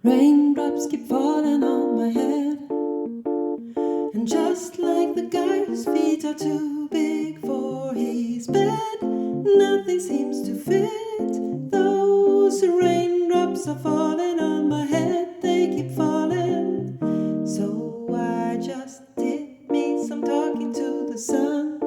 Raindrops keep falling on my head, and just like the guy whose feet are too big for his bed, nothing seems to fit. Those raindrops are falling on my head, they keep falling. So I just did me some talking to the sun,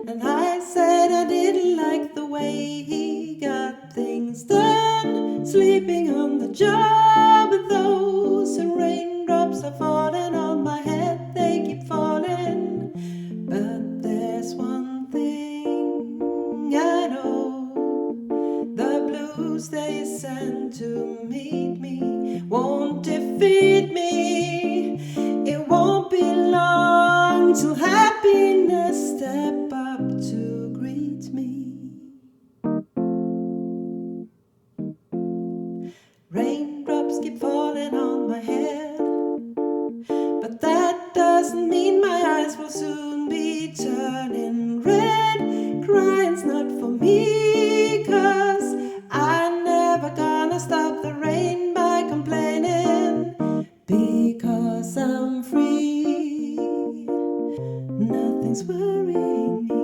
and I said I didn't like the way he got things done, sleeping on the job. Those raindrops are falling on my head, they keep falling. But there's one thing I know: the blues they send to meet me won't defeat me. It won't be long till happiness step up to greet me. Raindrops keep falling on my head, but that doesn't mean my eyes will soon be turning red. Crying's not for me, 'cause I'm never gonna stop the rain by complaining, because I'm free. Nothing's worrying me.